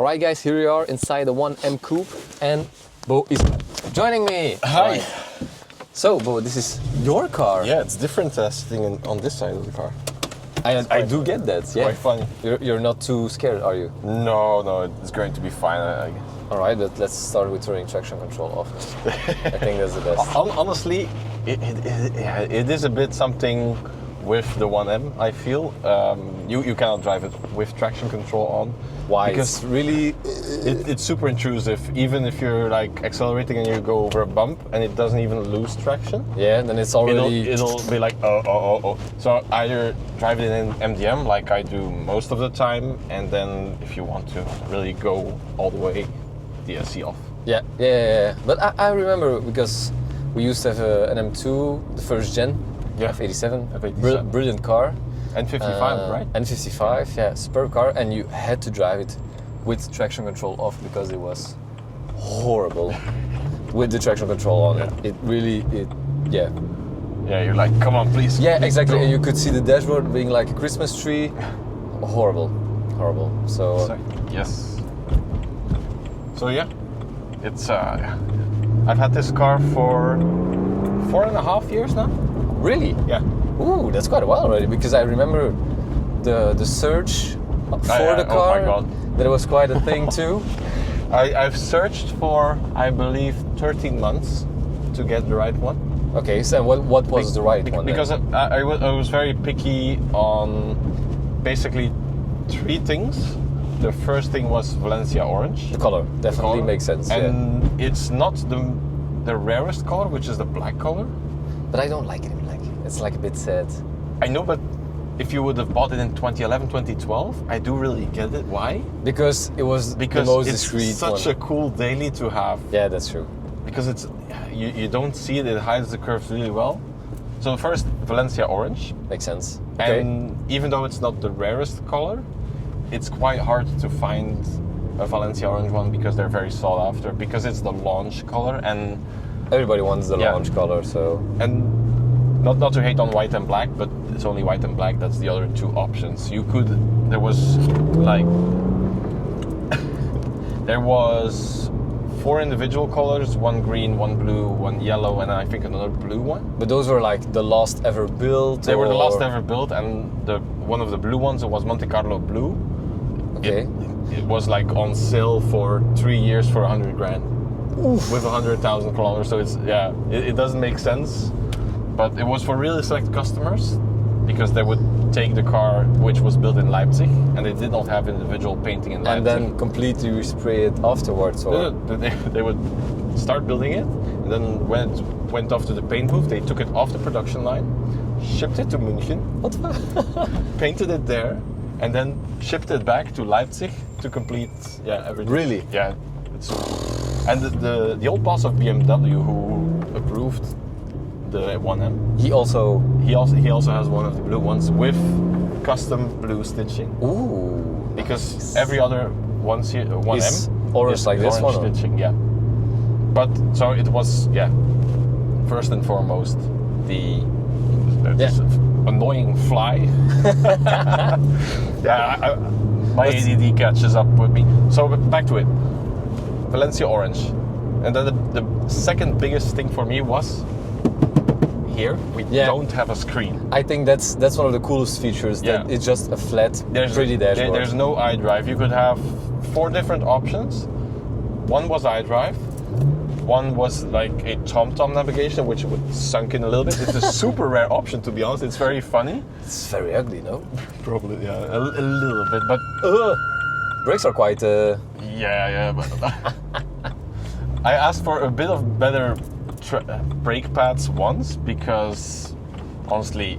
Alright guys, here we are inside the 1M Coupe and Beau is joining me. Hi. Right. So Beau, this is your car. Yeah, it's different sitting on this side of the car. I do get that, yeah. Quite funny. You're not too scared, are you? No, it's going to be fine. Alright, but let's start with turning traction control off. I think that's the best. Honestly, it is a bit something with the 1M, I feel. You cannot drive it with traction control on. Why? Because really, it's super intrusive. Even if you're like accelerating and you go over a bump and it doesn't even lose traction. Yeah, then it's already... It'll be like, oh. So either drive it in MDM like I do most of the time, and then if you want to really go all the way, DSC off. Yeah. But I remember because we used to have an M2, the first gen, F87. Brilliant car. N55, right? N55, yeah, superb car, and you had to drive it with traction control off because it was horrible with the traction control on. Yeah. Yeah, you're like, come on, please. Yeah, exactly. And you could see the dashboard being like a Christmas tree. Horrible. So yes. So yeah, it's I've had this car for 4.5 years now. Really? Yeah. Ooh, that's quite a while already, because I remember the search for the car. Oh my God. That was quite a thing too. I've searched for, I believe, 13 months to get the right one. Okay, so what was the right one? Because I was very picky on basically 3 things. The first thing was Valencia orange. The color definitely makes sense. And it's not the rarest color, which is the black color. But I don't like it in black. It's like a bit sad. I know, but if you would have bought it in 2011, 2012, I do really get it. Why? Because it was the most discreet it's such a cool daily to have. Yeah, that's true. Because it's you don't see it, it hides the curves really well. So first, Valencia orange. Makes sense. Okay. And even though it's not the rarest color, it's quite hard to find a Valencia orange one because they're very sought after, because it's the launch color and everybody wants the launch color, so. And not to hate on white and black, but it's only white and black. That's the other 2 options. There was 4 individual colors, 1 green, 1 blue, 1 yellow, and I think another blue one. But those were like the last ever built? They were the last ever built, and one of the blue ones, it was Monte Carlo blue. Okay. It was like on sale for 3 years for 100 grand. Oof. With 100,000 kilometers, so it doesn't make sense. But it was for really select customers, because they would take the car which was built in Leipzig, and they did not have individual painting in Leipzig. And then completely respray it afterwards? Or? They would start building it, and then when it went off to the paint booth, they took it off the production line, shipped it to München, painted it there, and then shipped it back to Leipzig to complete everything. Really? Yeah. And the old boss of BMW who approved the 1M. He also has one of the blue ones with custom blue stitching. Ooh. Because nice. Every other 1M is orange like this one. Stitching, yeah. But so it was, first and foremost this annoying fly. My ADD catches up with me. So back to it. Valencia orange, and then the second biggest thing for me was. Here we don't have a screen. I think that's one of the coolest features. That it's just a flat, pretty dashboard. There's no iDrive. You could have 4 different options. One was iDrive. One was like a TomTom navigation, which would sunk in a little bit. It's a super rare option, to be honest. It's very funny. It's very ugly, no? Probably, a little bit, but brakes are quite. But I asked for a bit of better brake pads once, because honestly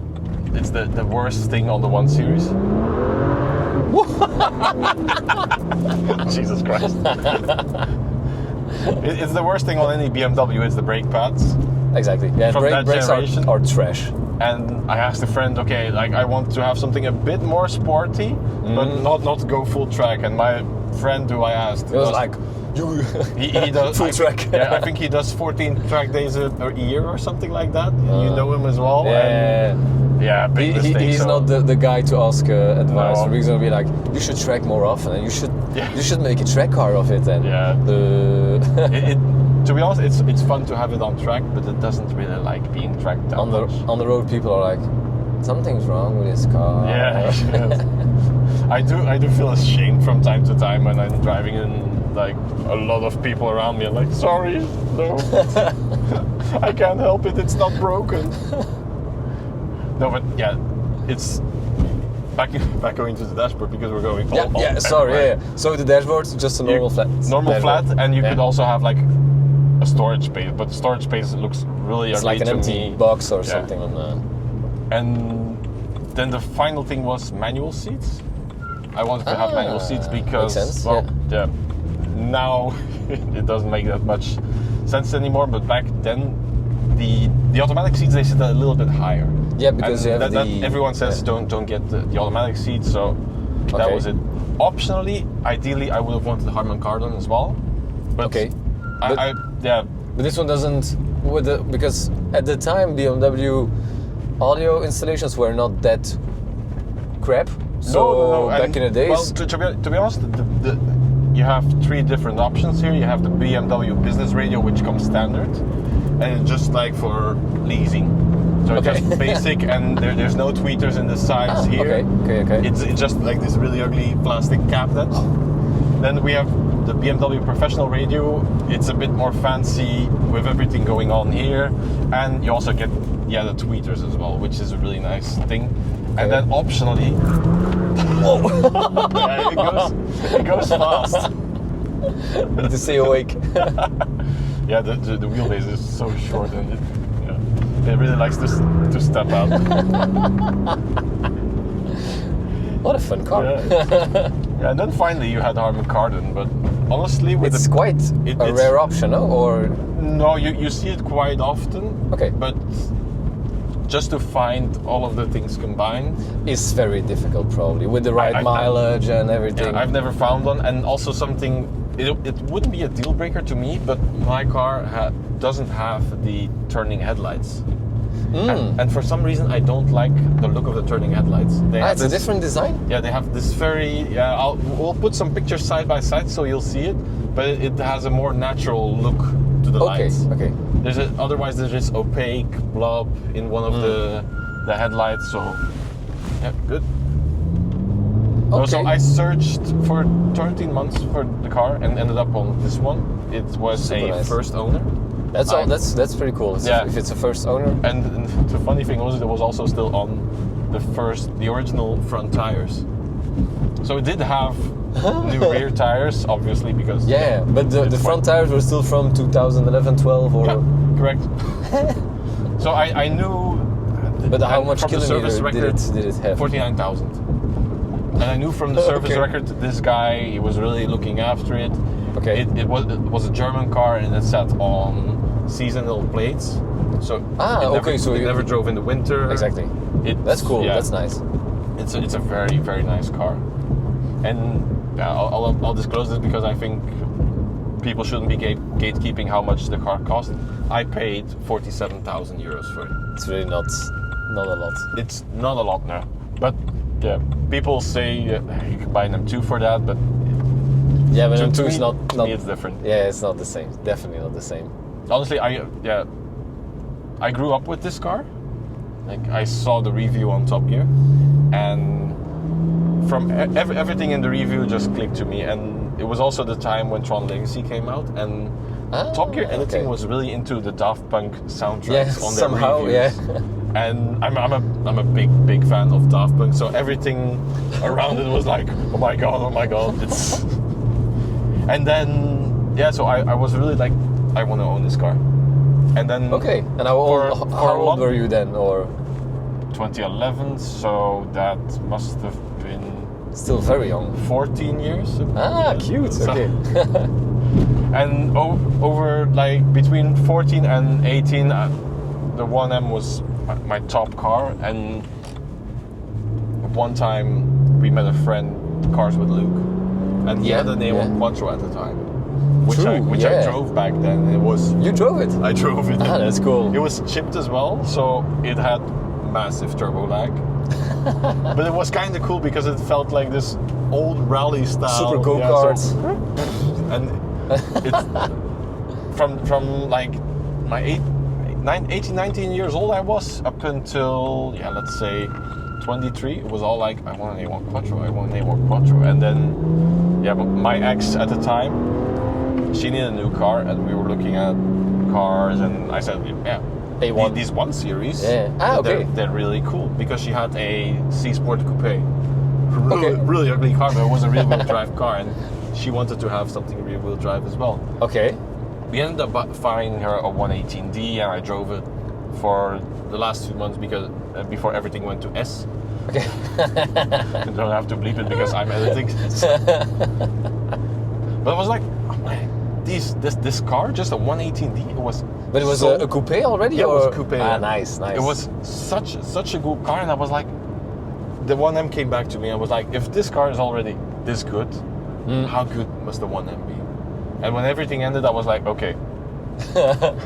it's the worst thing on the 1 Series. Jesus Christ. It's the worst thing on any BMW, it's the brake pads. Exactly. Yeah, brakes are trash. And I asked a friend, okay, like I want to have something a bit more sporty, but not go full track. And my friend who I asked it was like You He does full track. Yeah, I think he does 14 track days a year or something like that. You know him as well. Yeah. And yeah, big mistake, He's so- not the guy to ask advice. No. He's gonna be like, you should track more often, and you should make a track car of it. And Yeah. the To be honest, it's fun to have it on track, but it doesn't really like being tracked down. on the road, people are like, something's wrong with this car. Yeah, I do feel ashamed from time to time when I'm driving and like a lot of people around me are like, sorry, no, I can't help it, it's not broken. No, but yeah, it's back going to the dashboard because we're going. Sorry. everywhere. Yeah. So the dashboard's just a normal flat. Normal dashboard. flat, and you could Yeah. also have like a storage space, but the storage space looks really It's ugly like an to empty me. box or Yeah. something on the. And then the final thing was manual seats. I wanted to have manual seats because, makes sense, well, yeah. Now it doesn't make that much sense anymore. But back then, the automatic seats, they sit a little bit higher. Yeah, because And you have that the. everyone says don't get the automatic seats. So that Okay. was it. Optionally, ideally, I would have wanted the Harman Kardon as well. But Okay. yeah. But this one doesn't, because at the time BMW audio installations were not that crap. So No. back And, in the days, well, to be honest, you have 3 different options here. You have the BMW business radio, which comes standard, and it's just like for leasing. So Okay. just basic, and there's no tweeters in the sides here. Okay. It's just like this really ugly plastic cabinet. Then we have the BMW professional radio. It's a bit more fancy with everything going on here, and you also get the tweeters as well, which is a really nice thing. And then optionally, it goes fast. need to stay awake. Yeah, the wheelbase is so short, and it really likes to step out. What a fun car. Yeah, and then finally you had Harman Kardon, but honestly, with It's quite a it's- rare option, no? Or no, you see it quite often. Okay. But just to find all of the things combined, it's very difficult, probably, with the right mileage and everything. I've never found one. And also something, it wouldn't be a deal breaker to me, but my car doesn't have the turning headlights. And for some reason, I don't like the look of the turning headlights. It's a different design? Yeah, they have this very. We'll put some pictures side by side so you'll see it, but it has a more natural look to the lights. Okay. Otherwise there's this opaque blob in one of the headlights. So yeah, good. Okay. So I searched for 13 months for the car and ended up on this one. It was Super nice. first owner. That's pretty cool. If it's a first owner. And the funny thing was, it was also still on the original front tires. So it did have new rear tires, obviously, because But the front tires were still from 2011, 12, or. Yeah, correct. So I knew. But how much from the service kilometers record did it have? 49,000. And I knew from the service Okay. record, this guy, he was really looking after it. Okay. It was a German car, and it sat on seasonal plates. So it never drove in the winter. Exactly. That's cool. Yeah. That's nice. It's a very, very nice car. And I'll disclose this because I think people shouldn't be gatekeeping how much the car cost. I paid 47,000 euros for it. It's really not a lot. It's not a lot now, but yeah, people say you can buy an M2 for that, but Yeah, but to M2 is me- not. to me it's different. Yeah, it's not the same. Definitely not the same. Honestly, I grew up with this car. Like I saw the review on Top Gear, and from everything in the review just clicked to me. And it was also the time when Tron Legacy came out, and Top Gear Editing was really into the Daft Punk soundtracks on their somehow, reviews. And I'm a big fan of Daft Punk, so everything around it was like, oh my god, it's. And then so I was really like, I want to own this car. And then And how old were you then, or 2011, so that must have been still very young? 14 years. Cute. So- Okay. And over like between 14 and 18, the 1M was my top car. And one time we met a friend, Cars with Luke, and he had the name of Quattro at the time. which I yeah. drove back then. It was You drove it? I drove it. Ah, that's cool. It was chipped as well, so it had massive turbo lag. But it was kind of cool because it felt like this old rally style. Super go-karts. And it's from like my 18, 19 years old I was up until, yeah, let's say 23. It was all like, I want an A1 Quattro, I want an A1 Quattro. And then, yeah, but my ex at the time, she needed a new car and we were looking at cars and I said, yeah, A1. These 1 Series, Yeah. Ah, okay. they're really cool because she had a C-Sport Coupé. Okay. Really ugly car, but it was a rear-wheel drive car and she wanted to have something rear-wheel drive as well. Okay. We ended up finding her a 118D and I drove it for the last 2 months because before everything went to S. Okay. You don't have to bleep it because I'm editing. But it was like, oh man, this car, just a 118D, it was. But it was so, a coupe already? Yeah, or? it was a coupe. Ah, nice. It was such a good car, and I was like, the 1M came back to me. I was like, if this car is already this good, how good must the 1M be? And when everything ended, I was like, okay,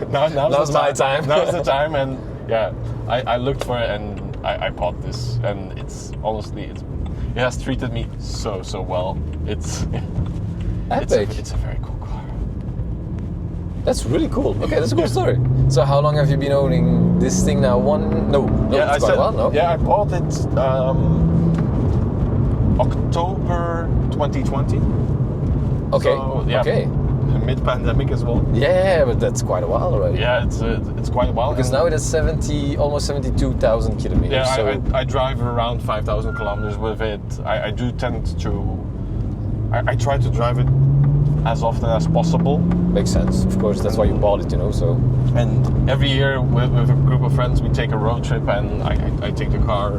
now's my time. Now's the time, and yeah, I looked for it and I bought this, and it's honestly it has treated me so well. It's epic. It's a very cool car. That's really cool. Okay, that's a cool story. So how long have you been owning this thing now? Yeah, it's quite a while, no? Yeah, I bought it October 2020. Okay. So, yeah, Okay. mid-pandemic as well. Yeah, but that's quite a while already. Yeah, it's quite a while. Because now it is almost 72,000 kilometers. Yeah, so I drive around 5,000 kilometers with it. I do tend to. I try to drive it as often as possible. makes sense. Of course, that's why you bought it, you know. So. And every year with a group of friends, we take a road trip, and I take the car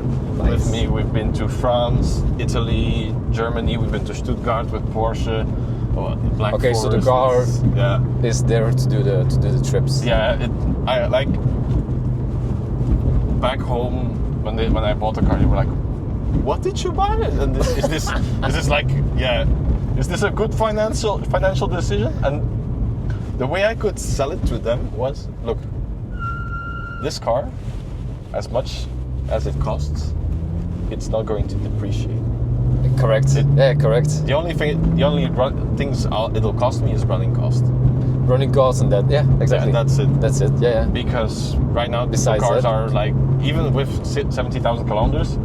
with me. We've been to France, Italy, Germany. We've been to Stuttgart with Porsche. Black okay, Forest. so the car is there to do the trips. Yeah, I like back home when I bought the car, they were like, "What did you buy?" And is this like, yeah, is this a good financial decision? And the way I could sell it to them was, look, this car, as much as it costs, it's not going to depreciate. Correct. Correct. The only things it'll cost me is running cost. Running costs and that, yeah, exactly. Yeah, and that's it. That's it. Yeah. Because right now Besides the cars that, are like, even with 70,000 kilometers,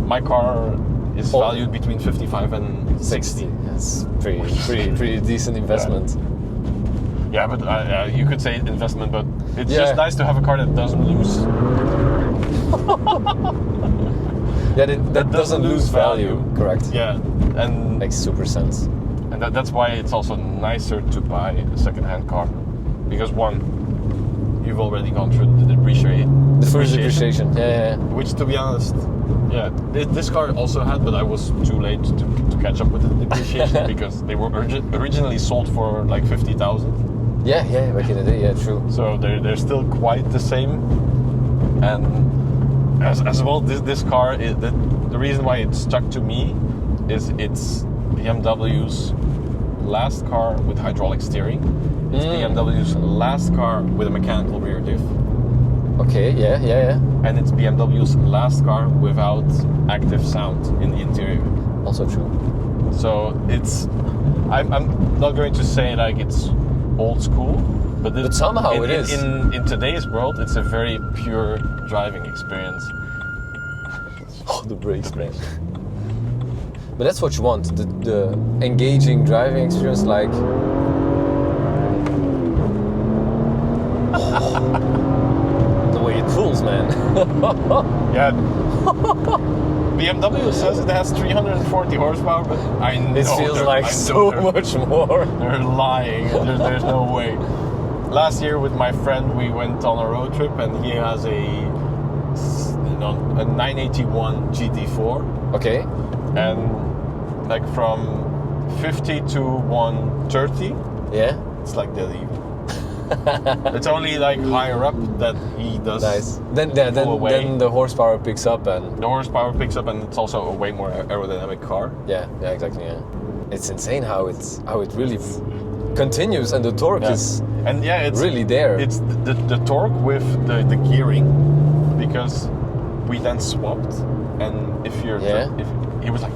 my car is valued between 55 and 60. That's pretty decent investment. Yeah, but you could say investment, but it's just nice to have a car that doesn't lose. Yeah, that doesn't lose value. Correct. Yeah, and makes super sense. And that's why it's also nicer to buy a second-hand car, because one, you've already gone through the depreciation. The first depreciation. Yeah. Which, to be honest, yeah, this car also had, but I was too late to catch up with the depreciation because they were originally sold for like 50,000. Yeah, back in the day. Yeah, true. So they're still quite the same, and. As well, this car, the reason why it stuck to me is it's BMW's last car with hydraulic steering. It's BMW's last car with a mechanical rear diff. Okay, yeah. And it's BMW's last car without active sound in the interior. Also true. So I'm not going to say like it's old school, but somehow it is. In today's world, it's a very pure driving experience. Oh, the brakes, man. But that's what you want, the engaging driving experience, like... the way it pulls, man. Yeah. BMW says it has 340 horsepower, but I know it feels like so much more. They're lying. There's no way. Last year with my friend, we went on a road trip, and he has a 981 GT4. Okay. And like from 50 to 130. Yeah. It's like dead even. It's only like higher up that he does. Nice. Then the horsepower picks up and the horsepower picks up, and it's also a way more aerodynamic car. Yeah, exactly. Yeah. It's insane how it really continues and the torque is and it's really there. It's the torque with the gearing, because we then swapped, and if he was like,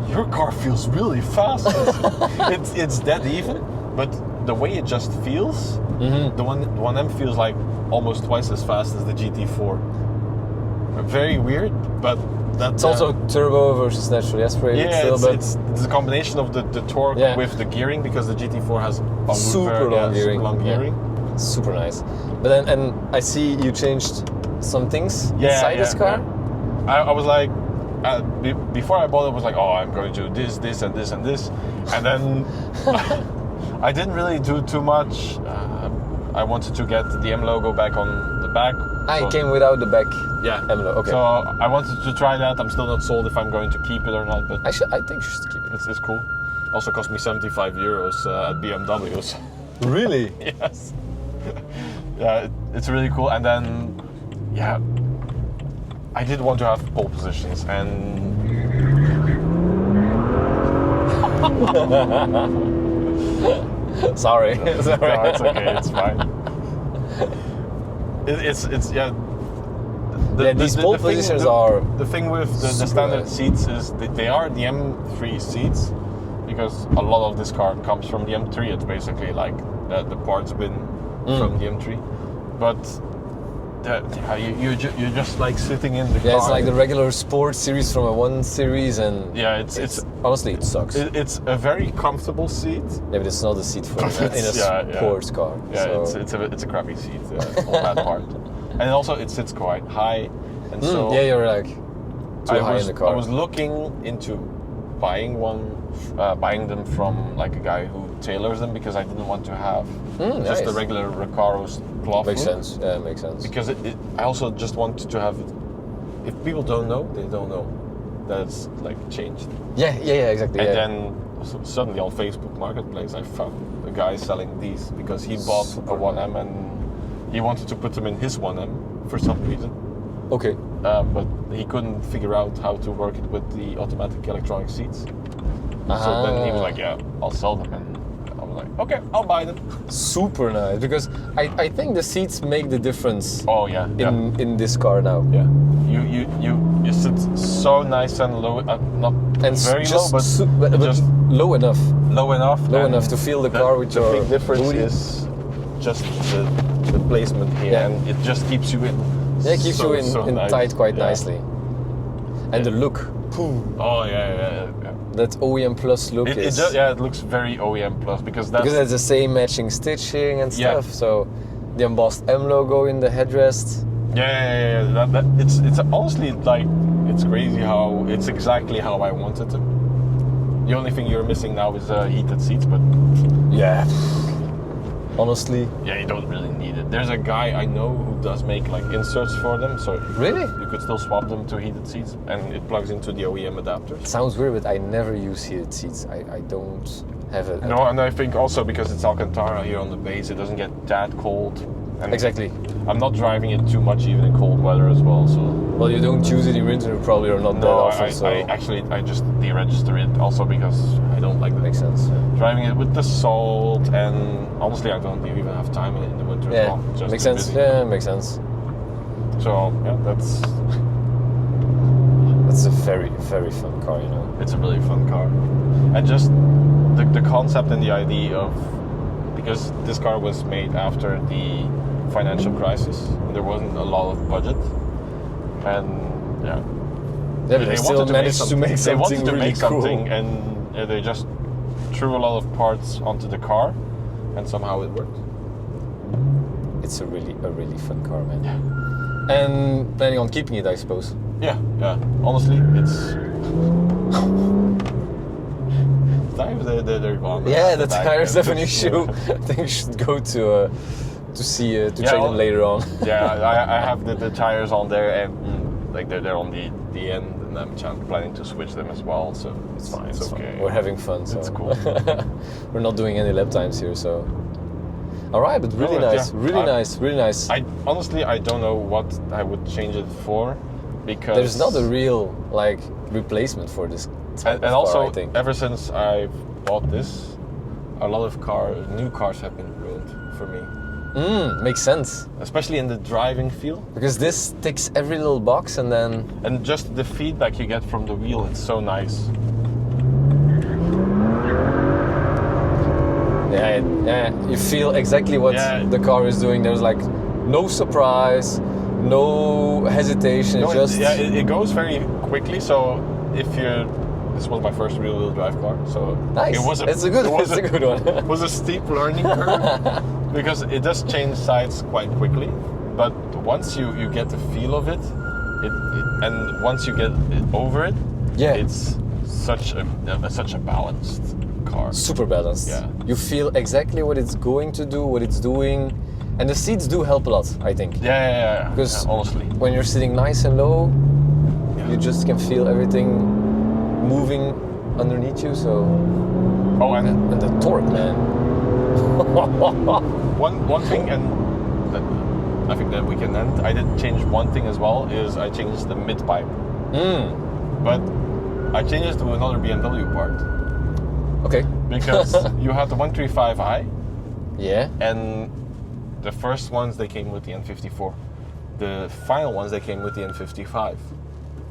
your car feels really fast. it's dead even, but the way it just feels, the 1M feels like almost twice as fast as the GT4. Very weird, but that's also turbo versus naturally aspirated. Yeah, still, it's a combination of the torque with the gearing, because the GT4 has a super long gearing. Yeah. Super nice. But then, and I see you changed some things inside this car. Yeah. I was like, before I bought it, I was like, oh, I'm going to do this, this, and this, and this, and then I didn't really do too much. I wanted to get the M logo back on the back. It came without the back. Yeah. M logo. Okay. So I wanted to try that. I'm still not sold if I'm going to keep it or not, but I think you should keep it. It's cool. Also cost me €75 at BMW. So. Really? Yes. Yeah, it's really cool. And then, I did want to have pole positions, and Sorry. No, it's okay. It's fine. These pole positions are the thing with the standard seats is that they are the M3 seats, because a lot of this car comes from the M3. It's basically like the parts bin from the M3, but you're just like sitting in the car. Yeah, it's like the regular sport series from a 1 series, and it's honestly it sucks. It's a very comfortable seat. Yeah, but it's not a seat for in a sports car. Yeah, so. it's a crappy seat on that part, and also it sits quite high, and so you're like too high in the car. I was looking into buying them from like a guy who tailors them, because I didn't want to have just the regular Recaro's cloth. Makes look. sense. Yeah, makes sense. Because I also just wanted to have it. If people don't know, they don't know that it's like changed. Yeah, exactly. And then suddenly on Facebook Marketplace, I found a guy selling these, because he bought a 1M and he wanted to put them in his 1M for some reason. Okay. But he couldn't figure out how to work it with the automatic electronic seats. So then he was like, yeah, I'll sell them. And I was like, okay, I'll buy them. Super nice, because I think the seats make the difference. Oh yeah. In this car now. Yeah. You sit so nice and low, not and very just low, but just low enough. Low enough to feel the car with your The big difference booty. is just the placement here, and it just keeps you in. Yeah, it keeps you in nice. tight quite nicely. And the look. Oh yeah. That OEM Plus look is... It looks very OEM Plus, because it's the same matching stitching and stuff. So the embossed M logo in the headrest. Yeah. It's honestly like, it's crazy how it's exactly how I wanted them. The only thing you're missing now is heated seats, but yeah. Honestly. Yeah, you don't really need it. There's a guy I know who does make like inserts for them, so you could still swap them to heated seats, and it plugs into the OEM adapter. It sounds weird, but I never use heated seats. I don't have it. No, and I think also because it's Alcantara here on the base, it doesn't get that cold. And exactly. I'm not driving it too much even in cold weather as well, so... Well, you don't use it in winter probably, or not that often, so... I just deregister it also because I don't like Makes sense. driving it with the salt, and honestly I don't even have time in the winter as well. Just makes sense. busy. Yeah, makes sense. So, yeah, that's a very, very fun car, you know. It's a really fun car. And just the concept and the idea of... Because this car was made after the financial crisis, and there wasn't a lot of budget, and but they still managed to make something They wanted to really make something, cool. and they just threw a lot of parts onto the car, and somehow it worked. It's a really fun car, man. Yeah. And planning on keeping it, I suppose. Yeah. Honestly, it's... They're gone. Yeah, the tires have an issue. I think you should go to check them later on. I have the tires on there, and like they're on the end, and I'm planning to switch them as well. So it's fine. It's okay. Fine. We're having fun. So. It's cool. We're not doing any lap times here, so. All right, but really nice. I honestly don't know what I would change it for, because there's not a real replacement for this. And also, ever since I bought this, a lot of new cars have been ruined for me. Makes sense. Especially in the driving feel. Because this ticks every little box and then... And just the feedback you get from the wheel, it's so nice. Yeah, you feel exactly what the car is doing. There's like no surprise, no hesitation. No, just it goes very quickly. So if you, this was my first rear-wheel drive car, so nice. It's a good one. It was a steep learning curve because it does change sides quite quickly. But once you get the feel of it, and once you get over it, it's such a balanced car. Super balanced. Yeah. You feel exactly what it's going to do, what it's doing, and the seats do help a lot, I think. Yeah. Because honestly, when you're sitting nice and low, you just can feel everything moving underneath you. So. Oh, and the torque, man. one thing, and I think that we can end. I did change one thing as well. Is I changed the mid pipe. But I changed it to another BMW part. Okay. Because you have the 135i. Yeah. And the first ones, they came with the N54. The final ones, they came with the N55.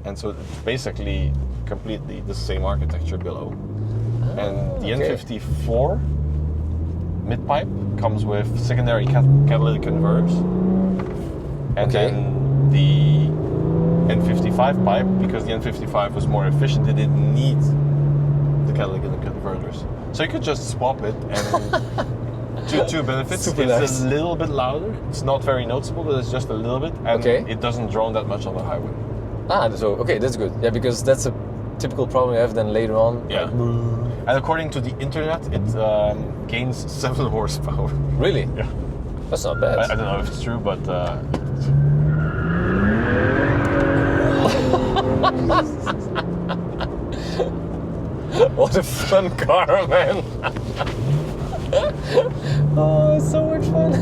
And so it's basically completely the same architecture below. And the N54 mid-pipe comes with secondary catalytic converters. And then the N55 pipe, because the N55 was more efficient, it didn't need the catalytic converters. So you could just swap it, and two benefits. Super it's nice. A little bit louder. It's not very noticeable, but it's just a little bit, and it doesn't drone that much on the highway. So that's good. Yeah, because that's a typical problem you have then later on. Yeah. And according to the internet, it gains 7 horsepower. Really? Yeah. That's not bad. I don't know if it's true, but. What a fun car, man! Oh, it's so much fun!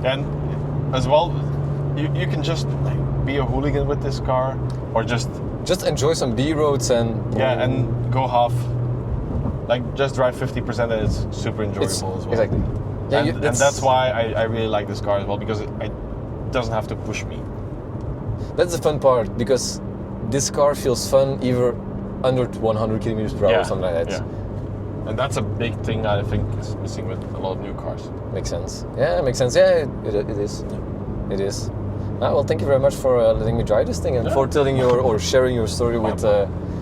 And as well, you can just like be a hooligan with this car, or just enjoy some B roads and and go half, like just drive 50%, and it's super enjoyable as well. Exactly. Yeah, and that's why I really like this car as well, because it doesn't have to push me. That's the fun part, because this car feels fun even under 100 kilometers per hour or something like that. Yeah. And that's a big thing I think is missing with a lot of new cars. Makes sense. Yeah, it makes sense. Yeah, it is. Yeah. It is. Well, thank you very much for letting me drive this thing and for telling or sharing your story with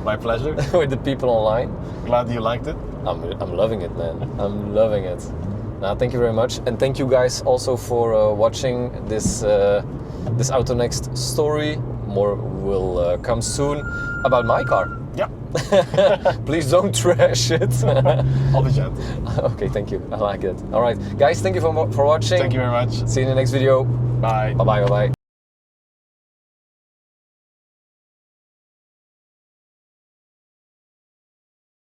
my pleasure with the people online. Glad you liked it. I'm loving it, man. I'm loving it. Thank you very much, and thank you guys also for watching this this AutoNext story. More will come soon about my car. Yeah. Please don't trash it. I'll be gentle. Okay, thank you. I like it. All right, guys, thank you for watching. Thank you very much. See you in the next video. Bye. Bye-bye.